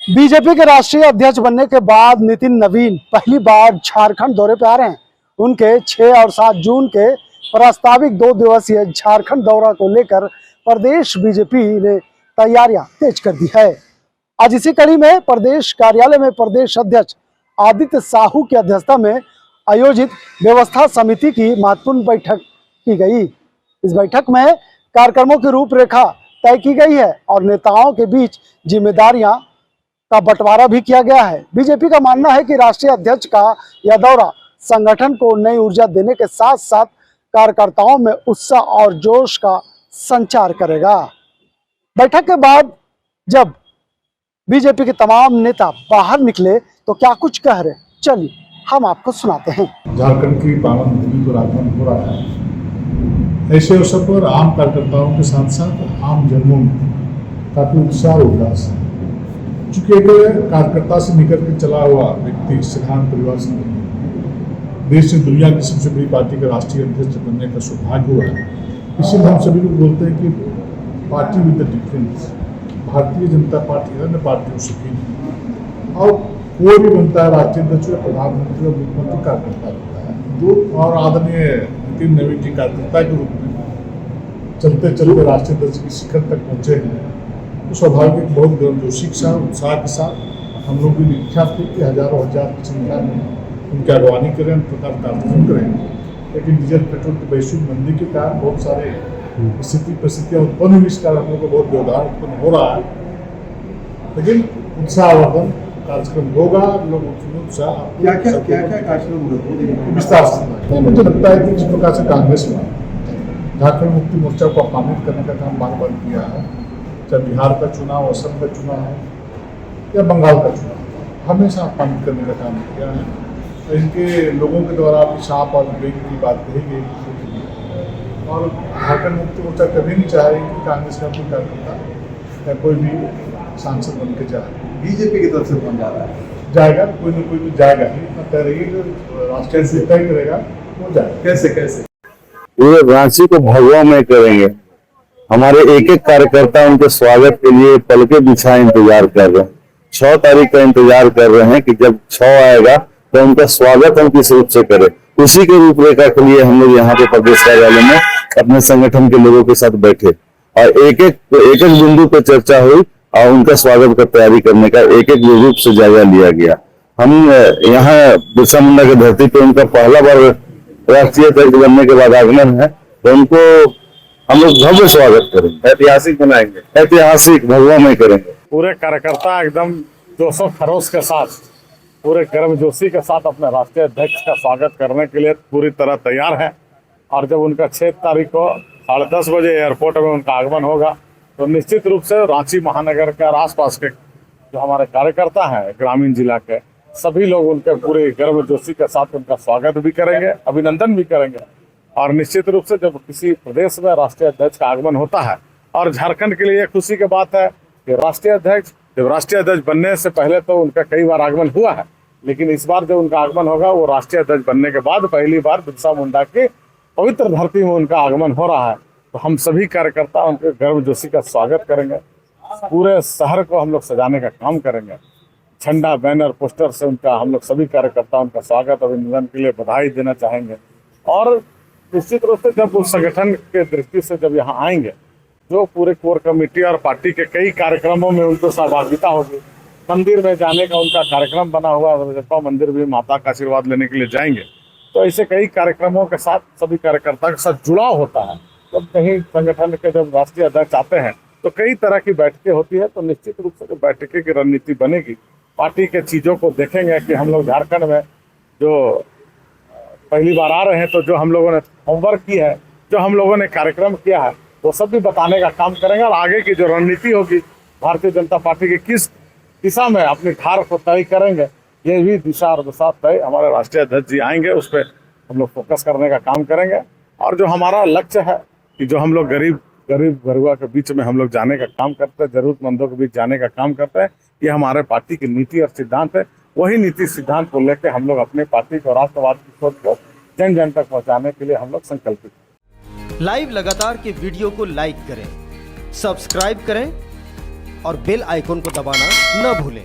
BJP के राष्ट्रीय अध्यक्ष बनने के बाद नितिन नवीन पहली बार झारखंड दौरे पे आ रहे हैं। उनके 6 और 7 जून के प्रस्तावित 2 दिवसीय झारखंड दौरा को लेकर प्रदेश बीजेपी ने तैयारियां तेज कर दी है। आज इसी कड़ी में प्रदेश कार्यालय में प्रदेश अध्यक्ष आदित्य साहू की अध्यक्षता में आयोजित व्यवस्था समिति की महत्वपूर्ण बैठक की गई। इस बैठक में कार्यक्रमों की रूपरेखा तय की गई है और नेताओं के बीच जिम्मेदारियां का बंटवारा भी किया गया है। बीजेपी का मानना है कि राष्ट्रीय अध्यक्ष का यह दौरा संगठन को नई ऊर्जा देने के साथ साथ कार्यकर्ताओं में उत्साह और जोश का संचार करेगा। बैठक के बाद जब बीजेपी के तमाम नेता बाहर निकले तो क्या कुछ कह रहे, चलिए हम आपको सुनाते हैं। झारखंड की पावन भूमि पर आगमन हो रहा है। ऐसे अवसर पर आम कार्यकर्ताओं के साथ साथ आम जनों में काफी उत्साह उल्लास है। चूंकि एक कार्यकर्ता से निकल के चला हुआ व्यक्ति सिद्धांत परिवार से देश से दुनिया की सबसे बड़ी पार्टी का राष्ट्रीय अध्यक्ष बनने का सौभाग्य हुआ है। इसीलिए हम सभी लोग बोलते हैं कि party with the difference, Bharatiya Janata party अन्य पार्टियों से भिन्न। और कोई भी बनता है राष्ट्रीय अध्यक्ष या प्रधानमंत्री और मुख्यमंत्री कार्यकर्ता बनता है, जो और आदरणीय नितिन नवीन जी कार्यकर्ता के रूप में चलते चलते राष्ट्रीय अध्यक्ष की शिखर तक पहुंचे हैं। तो स्वाभाविक बहुत गर्मजोशी के साथ उत्साह के साथ हम लोग की इच्छा थी कि हजारों हजार की संख्या में उनकी अगवानी करें, प्रकार कार्यक्रम करें। लेकिन डीजल पेट्रोल की वैश्विक मंदी के कारण बहुत सारे परिस्थितियाँ उत्पन्न हुई, इस कारण हम लोग को बहुत व्यवधान उत्पन्न हो रहा है। लेकिन उत्साहवर्धन कार्यक्रम होगा। लोग उत्साह क्या कार्यक्रम विस्तार से मुझे लगता है कि जिस प्रकार से कांग्रेस ने झारखंड मुक्ति मोर्चा को अपमानित करने का काम बार बार किया है, चाहे बिहार का चुनाव, असम का चुनाव है या बंगाल का चुनाव, हमेशा अपमानित करने का काम किया है। तो इनके लोगों के द्वारा भी साफ और विवेक की बात कही गई और झारखंड मुक्ति मोर्चा कभी नहीं चाहे कि कांग्रेस का कोई कार्यकर्ता या कोई भी सांसद बन के जाए। बीजेपी की तरफ से कौन जा रहा है? जाएगा, कोई ना कोई तो जाएगा ही। तय रही जो राष्ट्रीय से तय करेगा वो जाएगा। कैसे ये रांची को भगवा में करेंगे। हमारे एक एक कार्यकर्ता उनके स्वागत के लिए पल के बिछा इंतजार कर रहे हैं। 6 तारीख का इंतजार कर रहे हैं कि जब 6 आएगा तो उनका स्वागत हम किस रूप से करें। उसी के रूपरेखा के लिए हम लोग यहाँ पे प्रदेश कार्यालय में अपने संगठन के लोगों के साथ बैठे और एक एक बिंदु पे चर्चा हुई और उनका स्वागत का तैयारी करने का एक एक रूप से जायजा लिया गया। हम यहाँ बिरसा मुंडा की धरती पे उनका पहला बार राष्ट्रीय अध्यक्ष बनने के बाद आगमन है, तो उनको हम लोग भव्य स्वागत करेंगे, ऐतिहासिक बनाएंगे, ऐतिहासिक भगवा में करेंगे। पूरे कार्यकर्ता एकदम जोश खरोश के साथ, पूरे गर्मजोशी के साथ अपने राष्ट्रीय अध्यक्ष का स्वागत करने के लिए पूरी तरह तैयार है। और जब उनका 6 तारीख को 10:30 बजे एयरपोर्ट में उनका आगमन होगा तो निश्चित रूप से रांची महानगर के और आसपास के जो हमारे कार्यकर्ता हैं ग्रामीण जिला के सभी लोग उनके पूरे गर्मजोशी के साथ उनका स्वागत भी करेंगे, अभिनंदन भी करेंगे। और निश्चित रूप से जब किसी प्रदेश में राष्ट्रीय अध्यक्ष का आगमन होता है, और झारखंड के लिए खुशी की बात है कि राष्ट्रीय अध्यक्ष बनने से पहले तो उनका कई बार आगमन हुआ है, लेकिन इस बार जब उनका आगमन होगा वो राष्ट्रीय अध्यक्ष बनने के बाद पहली बार बिरसा मुंडा की पवित्र धरती में उनका आगमन हो रहा है। तो हम सभी कार्यकर्ता उनके गर्मजोशी का स्वागत करेंगे। पूरे शहर को हम लोग सजाने का काम करेंगे। झंडा, बैनर, पोस्टर से उनका हम लोग सभी कार्यकर्ता उनका स्वागत अभिनंदन के लिए बधाई देना चाहेंगे। और निश्चित रूप से जब उस संगठन के दृष्टि से जब यहाँ आएंगे, जो पूरे कोर कमेटी और पार्टी के कई कार्यक्रमों में उनको सहभागिता होगी। मंदिर में जाने का उनका कार्यक्रम बना हुआ, रजरप्पा मंदिर भी माता का आशीर्वाद लेने के लिए जाएंगे। तो ऐसे कई कार्यक्रमों के साथ सभी कार्यकर्ता के साथ जुड़ाव होता है। जब कहीं संगठन के जब राष्ट्रीय अध्यक्ष आते हैं तो कई तरह की बैठकें होती है, तो निश्चित रूप से बैठकें की रणनीति बनेगी। पार्टी के चीज़ों को देखेंगे कि हम लोग झारखंड में जो पहली बार आ रहे हैं, तो जो हम लोगों ने होमवर्क किया है, जो हम लोगों ने कार्यक्रम किया है, वो सब भी बताने का काम करेंगे। और आगे की जो रणनीति होगी भारतीय जनता पार्टी की किस दिशा में अपनी धार को तय करेंगे, ये भी दिशा और दशा तय हमारे राष्ट्रीय अध्यक्ष जी आएंगे, उस पर हम लोग फोकस करने का काम करेंगे। और जो हमारा लक्ष्य है कि जो हम लोग गरीब गरुआ के बीच में हम लोग जाने का काम करते हैं, जरूरतमंदों के बीच जाने का काम करते हैं, ये हमारे पार्टी की नीति और सिद्धांत है। वही नीति सिद्धांत को लेकर हम लोग अपने पार्टी को राष्ट्रवाद की सोच को जन जन तक पहुँचाने के लिए हम लोग संकल्पित हैं। लाइव लगातार के वीडियो को लाइक करें, सब्सक्राइब करें और बेल आइकन को दबाना न भूलें।